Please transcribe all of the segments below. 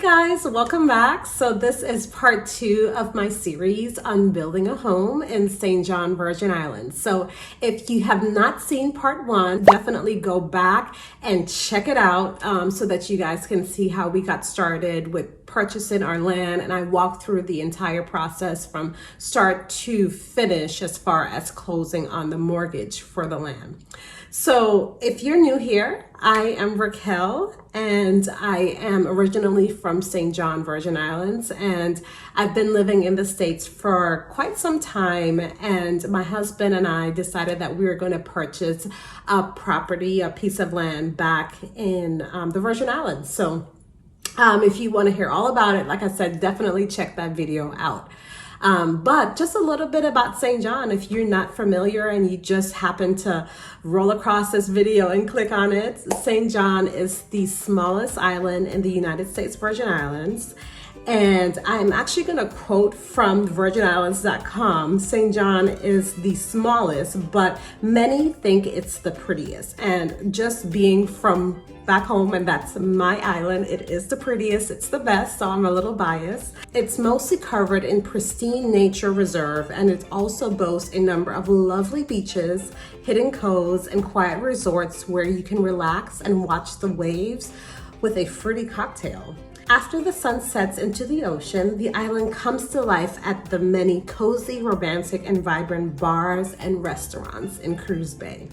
guys, welcome back. So this is part 2 of my series on building a home in St. John, Virgin Islands. So if you have not seen part 1, definitely go back and check it out so that you guys can see how we got started with purchasing our land. And I walked through the entire process from start to finish as far as closing on the mortgage for the land. So if you're new here, I am Raquel and I am originally from St. John, Virgin Islands, and I've been living in the States for quite some time, and my husband and I decided that we were going to purchase a property, a piece of land back in the Virgin Islands. So if you want to hear all about it, like I said, definitely check that video out. But just a little bit about St. John, if you're not familiar and you just happen to roll across this video and click on it. St. John is the smallest island in the United States Virgin Islands. And I'm actually going to quote from virginislands.com. St. John is the smallest, but many think it's the prettiest. And just being from back home, and that's my island, it is the prettiest, it's the best, so I'm a little biased. It's mostly covered in pristine nature reserve, and it also boasts a number of lovely beaches, hidden coves, and quiet resorts where you can relax and watch the waves with a fruity cocktail. After the sun sets into the ocean, the island comes to life at the many cozy, romantic, and vibrant bars and restaurants in Cruise Bay.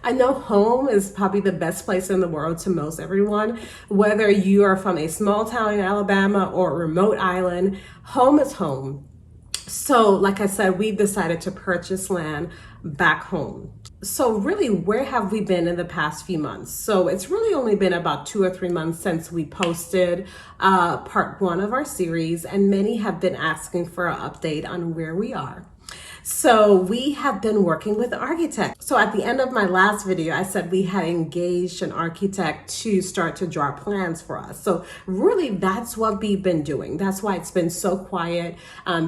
I know home is probably the best place in the world to most everyone. Whether you are from a small town in Alabama or a remote island, home is home. So like I said, we decided to purchase land back home. So really, where have we been in the past few months? So it's really only been about 2 or 3 months since we posted part 1 of our series, and many have been asking for an update on where we are. So we have been working with an architect. So at the end of my last video, I said we had engaged an architect to start to draw plans for us. So really, that's what we've been doing. That's why it's been so quiet,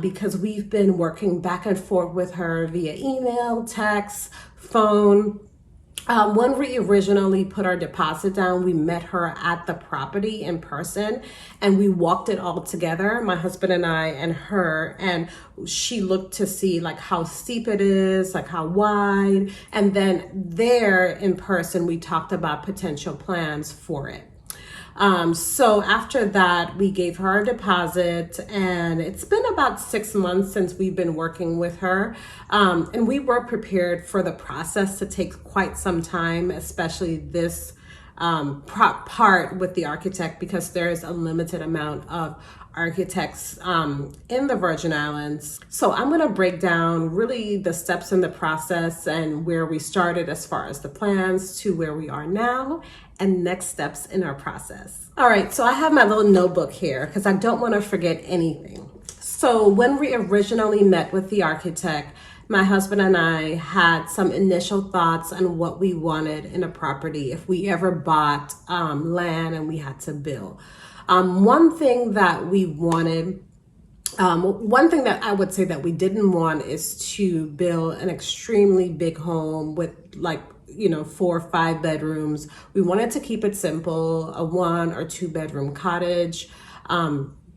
because we've been working back and forth with her via email, text, phone. When we originally put our deposit down, we met her at the property in person and we walked it all together, my husband and I and her, and she looked to see like how steep it is, like how wide, and then there in person we talked about potential plans for it. So after that, we gave her a deposit, and it's been about 6 months since we've been working with her. And we were prepared for the process to take quite some time, especially this part with the architect, because there is a limited amount of architects in the Virgin Islands. So I'm going to break down really the steps in the process and where we started as far as the plans to where we are now and next steps in our process. All right, so I have my little notebook here because I don't want to forget anything. So when we originally met with the architect, my husband and I had some initial thoughts on what we wanted in a property if we ever bought land and we had to build. One thing that we wanted, one thing that I would say that we didn't want is to build an extremely big home with 4 or 5 bedrooms. We wanted to keep it simple, a 1 or 2 bedroom cottage.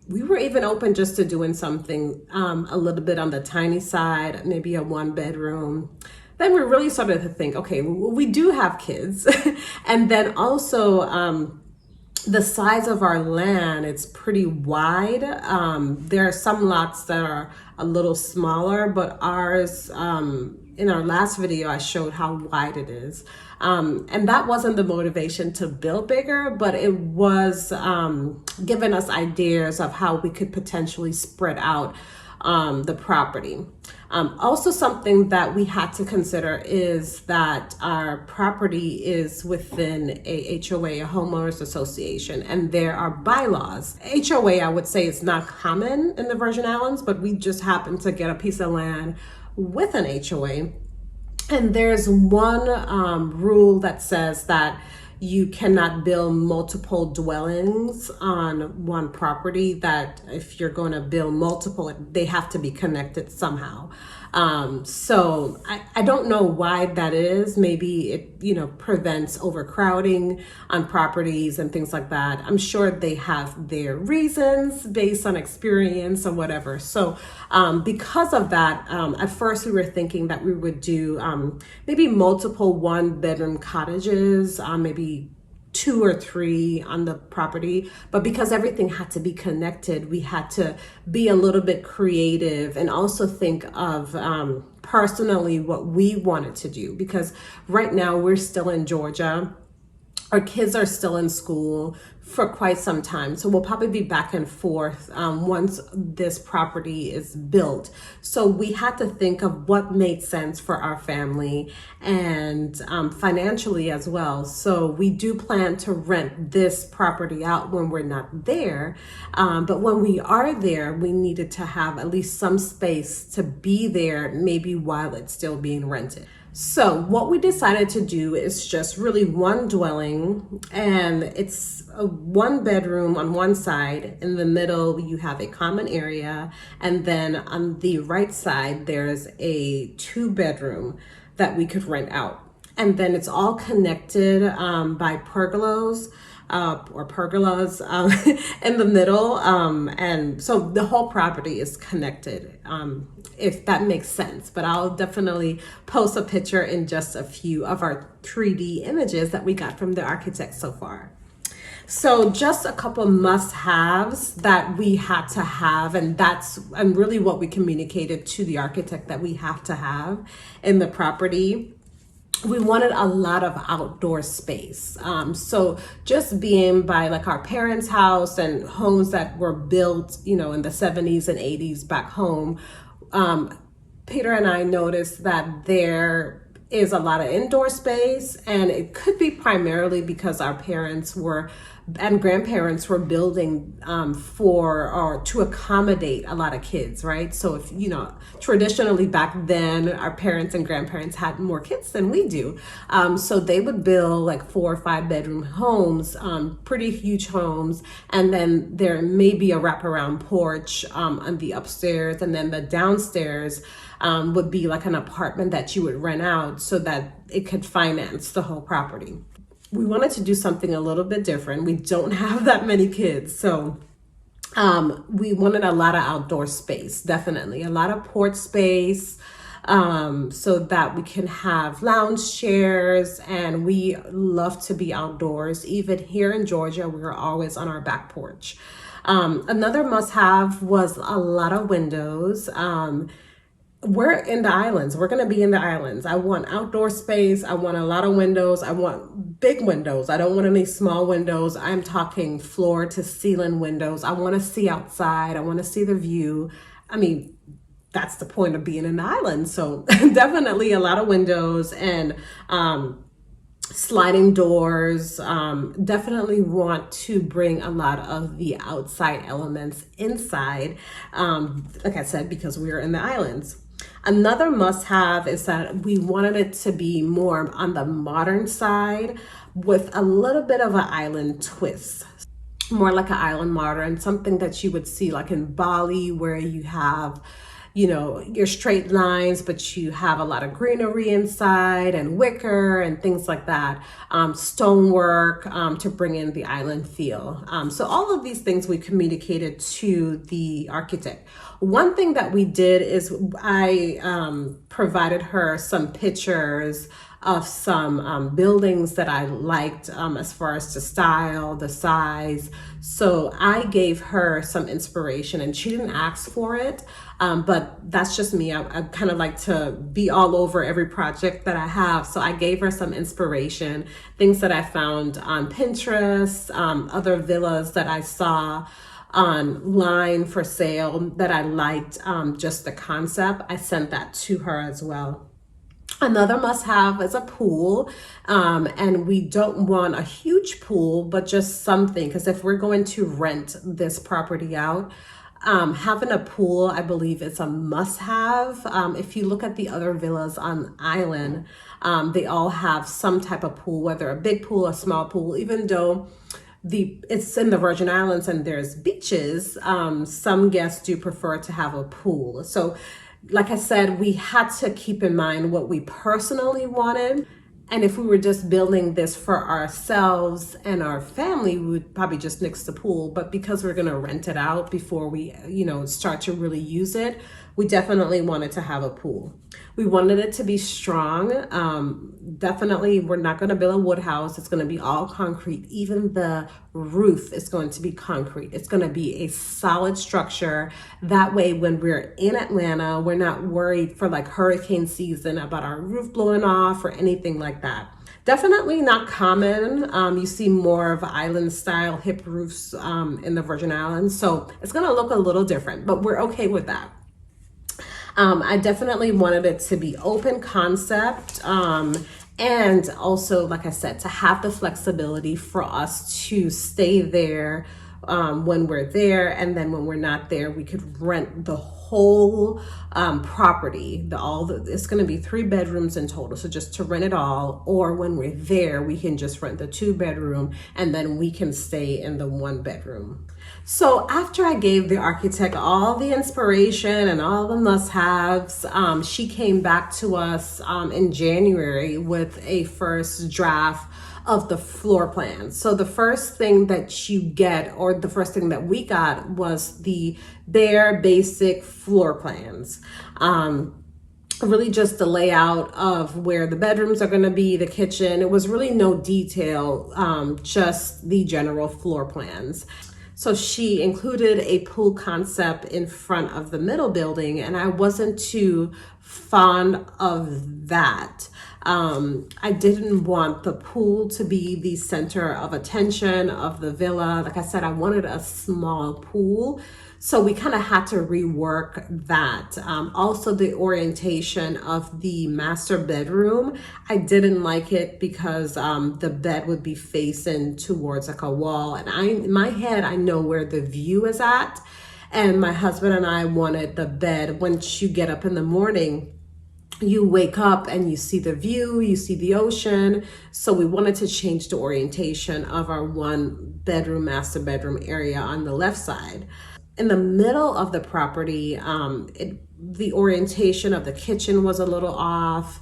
We were even open just to doing something a little bit on the tiny side, maybe a 1 bedroom. Then we really started to think, okay, we do have kids. And then also, the size of our land, it's pretty wide. There are some lots that are a little smaller, but ours, in our last video, I showed how wide it is. And that wasn't the motivation to build bigger, but it was giving us ideas of how we could potentially spread out the property. Also, something that we had to consider is that our property is within a HOA, a homeowners association, and there are bylaws. HOA, I would say, is not common in the Virgin Islands, but we just happened to get a piece of land with an HOA. And there's one rule that says that you cannot build multiple dwellings on one property, that if you're going to build multiple, they have to be connected somehow. So I don't know why that is. Maybe it, prevents overcrowding on properties and things like that. I'm sure they have their reasons based on experience or whatever. So because of that, at first we were thinking that we would do maybe multiple 1-bedroom cottages, maybe 2 or 3 on the property. But because everything had to be connected, we had to be a little bit creative and also think of personally what we wanted to do, because right now we're still in Georgia. Our kids are still in school for quite some time. So we'll probably be back and forth once this property is built. So we had to think of what made sense for our family and financially as well. So we do plan to rent this property out when we're not there. But when we are there, we needed to have at least some space to be there, maybe while it's still being rented. So what we decided to do is just really one dwelling, and it's a 1-bedroom on one side. In the middle, you have a common area. And then on the right side, there's a 2-bedroom that we could rent out. And then it's all connected by pergolas. Pergolas in the middle. And so the whole property is connected, if that makes sense. But I'll definitely post a picture in just a few of our 3D images that we got from the architect so far. So just a couple must-haves that we had to have, and really what we communicated to the architect that we have to have in the property. We wanted a lot of outdoor space. So just being by like our parents' house and homes that were built, in the 70s and 80s back home, Peter and I noticed that there is a lot of indoor space, and it could be primarily because our parents and grandparents were building for or to accommodate a lot of kids, right? So if, traditionally back then, our parents and grandparents had more kids than we do. So they would build like 4 or 5-bedroom homes, pretty huge homes. And then there may be a wraparound porch on the upstairs, and then the downstairs would be like an apartment that you would rent out so that it could finance the whole property. We wanted to do something a little bit different. We don't have that many kids, so we wanted a lot of outdoor space, definitely. A lot of porch space, so that we can have lounge chairs, and we love to be outdoors. Even here in Georgia, we were always on our back porch. Another must-have was a lot of windows. We're in the islands. We're going to be in the islands. I want outdoor space. I want a lot of windows. I want big windows. I don't want any small windows. I'm talking floor to ceiling windows. I want to see outside. I want to see the view. I mean, that's the point of being in the islands. So definitely a lot of windows and sliding doors. Definitely want to bring a lot of the outside elements inside. Like I said, because we're in the islands. Another must-have is that we wanted it to be more on the modern side with a little bit of an island twist. More like an island modern, something that you would see like in Bali, where you have, your straight lines, but you have a lot of greenery inside and wicker and things like that. Stonework to bring in the island feel. So all of these things we communicated to the architect. One thing that we did is I provided her some pictures of some buildings that I liked as far as the style, the size. So I gave her some inspiration, and she didn't ask for it, but that's just me. I kind of like to be all over every project that I have. So I gave her some inspiration, things that I found on Pinterest, other villas that I saw online for sale that I liked, just the concept. I sent that to her as well. Another must-have is a pool, and we don't want a huge pool, but just something, because if we're going to rent this property out, Having a pool, I believe, is a must-have. If you look at the other villas on island, they all have some type of pool, whether a big pool, a small pool. Even though it's in the Virgin Islands and there's beaches, some guests do prefer to have a pool. So, like I said, we had to keep in mind what we personally wanted. And if we were just building this for ourselves and our family, we would probably just nix the pool. But because we're going to rent it out before we, start to really use it, we definitely wanted to have a pool. We wanted it to be strong. Definitely, we're not going to build a wood house. It's going to be all concrete. Even the roof is going to be concrete. It's going to be a solid structure. That way, when we're in Atlanta, we're not worried for like hurricane season about our roof blowing off or anything like that. Definitely not common. You see more of island style hip roofs in the Virgin Islands. So it's going to look a little different, but we're okay with that. I definitely wanted it to be open concept, and also, like I said, to have the flexibility for us to stay there when we're there, and then when we're not there, we could rent the whole property. It's going to be 3 bedrooms in total, so just to rent it all, or when we're there, we can just rent the 2-bedroom, and then we can stay in the 1-bedroom. So after I gave the architect all the inspiration and all the must-haves, she came back to us in January with a first draft of the floor plan. So the first thing that you get, or the first thing that we got, was the bare basic floor plans. Really just the layout of where the bedrooms are going to be, the kitchen. It was really no detail, just the general floor plans. So she included a pool concept in front of the middle building, and I wasn't too fond of that. I didn't want the pool to be the center of attention of the villa. Like I said, I wanted a small pool. So we kind of had to rework that. Also, the orientation of the master bedroom, I didn't like it because the bed would be facing towards like a wall. And in my head, I know where the view is at. And my husband and I wanted the bed, once you get up in the morning, you wake up and you see the view, you see the ocean. So we wanted to change the orientation of our 1-bedroom, master bedroom area on the left side. In the middle of the property, the orientation of the kitchen was a little off.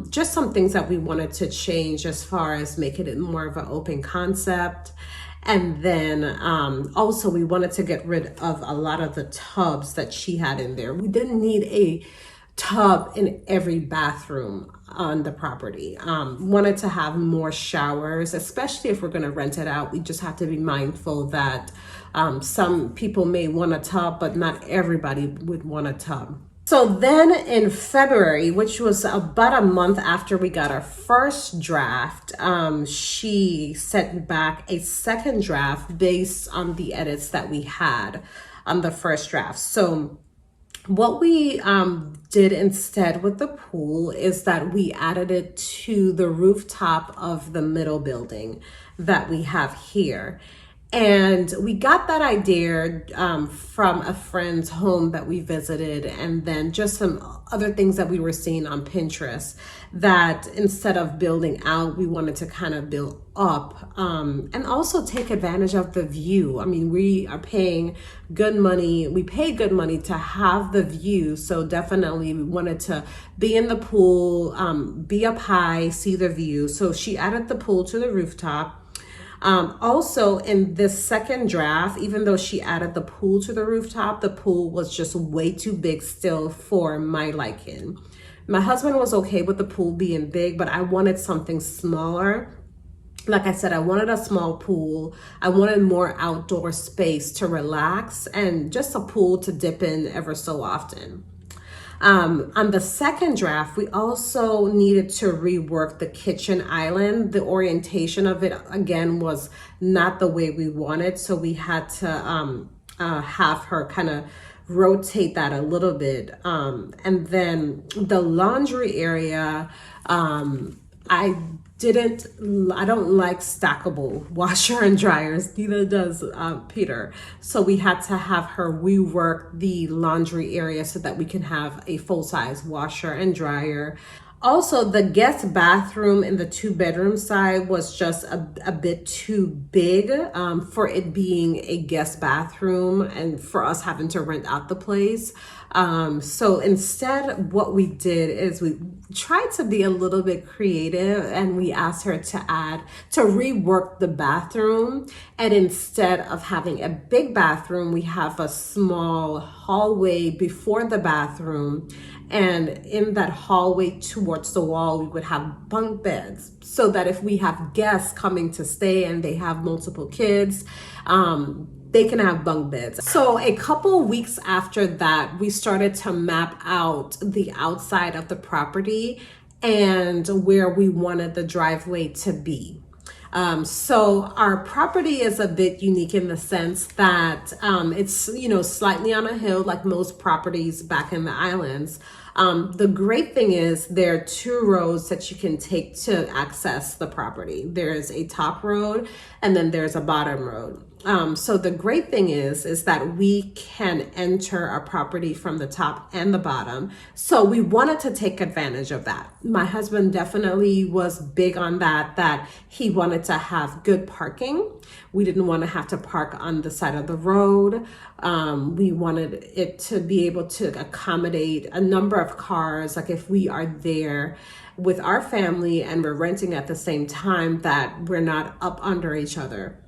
Just some things that we wanted to change as far as making it more of an open concept. And then also we wanted to get rid of a lot of the tubs that she had in there. We didn't need a tub in every bathroom on the property. Wanted to have more showers, especially if we're going to rent it out. We just have to be mindful that some people may want a tub, but not everybody would want a tub. So then in February, which was about a month after we got our first draft, she sent back a second draft based on the edits that we had on the first draft. So what we did instead with the pool is that we added it to the rooftop of the middle building that we have here. And we got that idea from a friend's home that we visited, and then just some other things that we were seeing on Pinterest, that instead of building out, we wanted to kind of build up, and also take advantage of the view. I mean, we are paying good money. We paid good money to have the view. So definitely we wanted to be in the pool, be up high, see the view. So she added the pool to the rooftop. Also in this second draft, even though she added the pool to the rooftop, the pool was just way too big still for my liking. My husband was okay with the pool being big, but I wanted something smaller. Like I said, I wanted a small pool. I wanted more outdoor space to relax and just a pool to dip in ever so often. On the second draft, we also needed to rework the kitchen island. The orientation of it, again, was not the way we wanted. So we had to have her kind of rotate that a little bit. And then the laundry area, I I don't like stackable washer and dryers, neither does Peter. So we had to have her rework the laundry area so that we can have a full-size washer and dryer. Also, the guest bathroom in the 2-bedroom side was just a bit too big for it being a guest bathroom and for us having to rent out the place. So instead, what we did is we tried to be a little bit creative, and we asked her to rework the bathroom. And instead of having a big bathroom, we have a small hallway before the bathroom. And in that hallway towards the wall, we would have bunk beds so that if we have guests coming to stay and they have multiple kids, they can have bunk beds. So a couple weeks after that, we started to map out the outside of the property and where we wanted the driveway to be. So our property is a bit unique in the sense that it's, slightly on a hill like most properties back in the islands. The great thing is there are 2 roads that you can take to access the property. There's a top road and then there's a bottom road. So the great thing is that we can enter a property from the top and the bottom. So we wanted to take advantage of that. My husband definitely was big on that he wanted to have good parking. We didn't want to have to park on the side of the road. We wanted it to be able to accommodate a number of cars. Like if we are there with our family and we're renting at the same time, that we're not up under each other.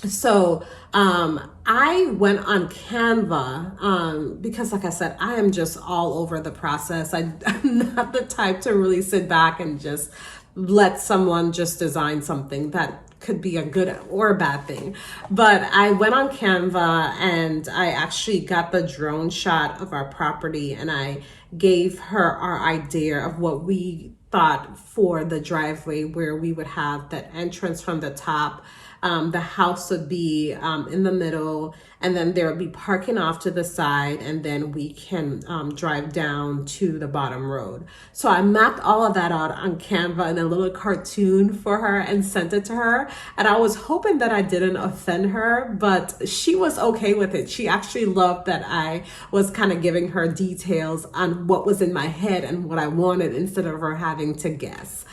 So I went on Canva because, like I said, I am just all over the process. I'm not the type to really sit back and just let someone just design something that could be a good or a bad thing. But I went on Canva and I actually got the drone shot of our property, and I gave her our idea of what we thought for the driveway, where we would have that entrance from the top. The house would be in the middle, and then there would be parking off to the side, and then we can drive down to the bottom road. So I mapped all of that out on Canva in a little cartoon for her and sent it to her. And I was hoping that I didn't offend her, but she was okay with it. She actually loved that I was kind of giving her details on what was in my head and what I wanted instead of her having to guess.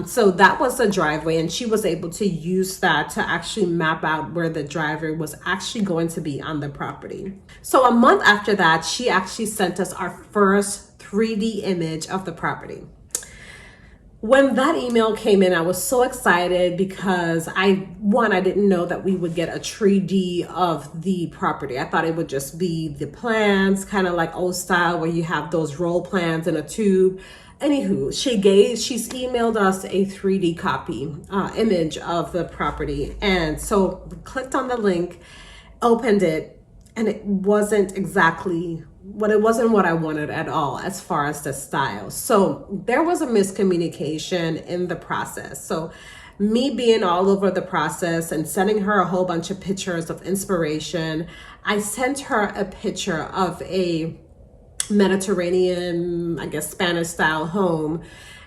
So that was the driveway, and she was able to use that to actually map out where the driveway was actually going to be on the property. So a month after that, she actually sent us our first 3D image of the property. When that email came in, I was so excited because I didn't know that we would get a 3D of the property. I thought it would just be the plans, kind of like old style where you have those roll plans in a tube. Anywho, she's emailed us a 3D copy image of the property. And so we clicked on the link, opened it, and it wasn't what I wanted at all as far as the style. So there was a miscommunication in the process. So me being all over the process and sending her a whole bunch of pictures of inspiration, I sent her a picture of a Mediterranean, I guess, Spanish style home.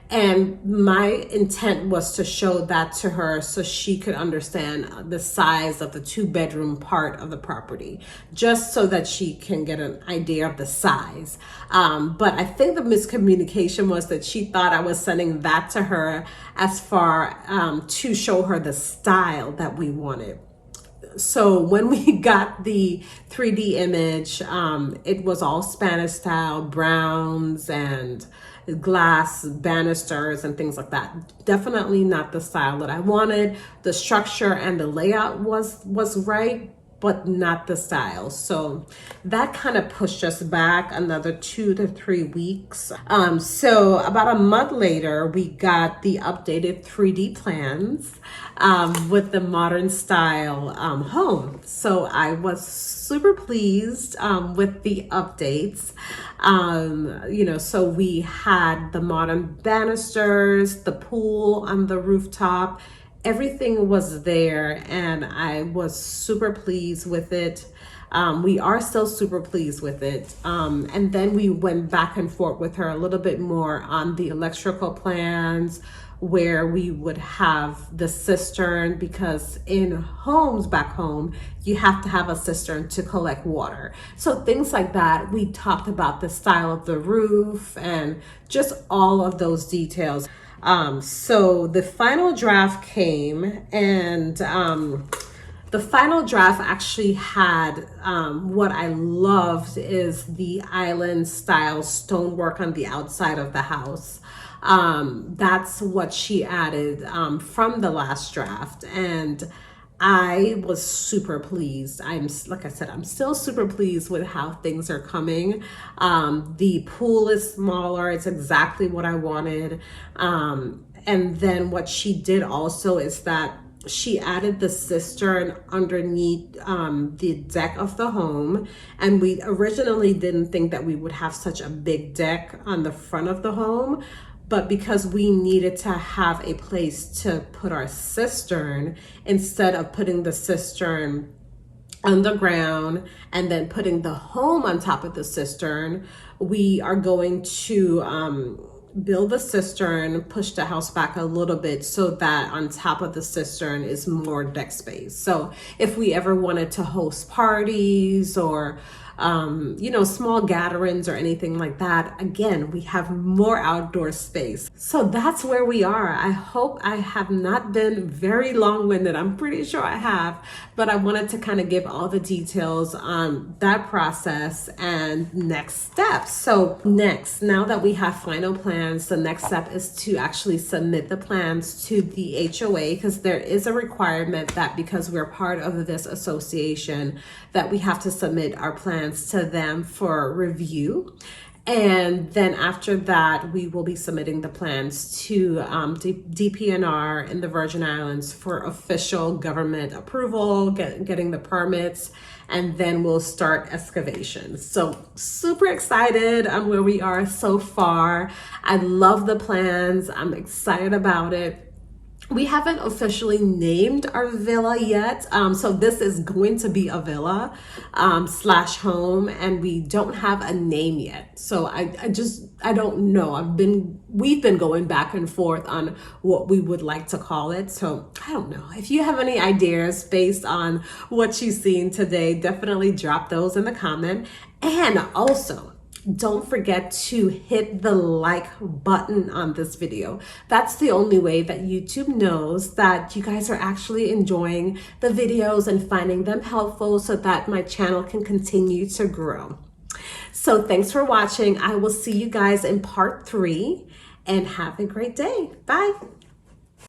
And my intent was to show that to her so she could understand the size of the 2-bedroom part of the property, just so that she can get an idea of the size. But I think the miscommunication was that she thought I was sending that to her as far to show her the style that we wanted. So when we got the 3D image, it was all Spanish style, browns and glass banisters and things like that. Definitely not the style that I wanted. The structure and the layout was right, but not the style. So that kind of pushed us back another 2 to 3 weeks. So about a month later, we got the updated 3D plans with the modern style home. So I was super pleased with the updates. So we had the modern banisters, the pool on the rooftop. Everything was there, and I was super pleased with it. we are still super pleased with it. And then we went back and forth with her a little bit more on the electrical plans, where we would have the cistern, because in homes back home, you have to have a cistern to collect water. So things like that. We talked about the style of the roof and just all of those details. So the final draft came, and the final draft actually had what I loved is the island style stonework on the outside of the house. That's what she added from the last draft, and I was super pleased. Like I said, I'm still super pleased with how things are coming. The pool is smaller. It's exactly what I wanted. And then what she did also is that she added the cistern underneath the deck of the home. And we originally didn't think that we would have such a big deck on the front of the home. But because we needed to have a place to put our cistern, instead of putting the cistern on the ground and then putting the home on top of the cistern, we are going to build the cistern, push the house back a little bit so that on top of the cistern is more deck space. So if we ever wanted to host parties or small gatherings or anything like that, again, we have more outdoor space. So that's where we are. I hope I have not been very long-winded. I'm pretty sure I have, but I wanted to kind of give all the details on that process and next steps. So next, now that we have final plans, the next step is to actually submit the plans to the HOA, because there is a requirement that because we're part of this association, that we have to submit our plans to them for review. And then after that, we will be submitting the plans to DPNR in the Virgin Islands for official government approval, getting the permits, and then we'll start excavations. So super excited on where we are so far. I love the plans. I'm excited about it. We haven't officially named our villa yet. So this is going to be a villa slash home, and we don't have a name yet. So I don't know. We've been going back and forth on what we would like to call it. So I don't know. If you have any ideas based on what you've seen today, definitely drop those in the comment. And also, don't forget to hit the like button on this video. That's the only way that YouTube knows that you guys are actually enjoying the videos and finding them helpful, so that my channel can continue to grow. So thanks for watching. I will see you guys in part 3, and have a great day. Bye.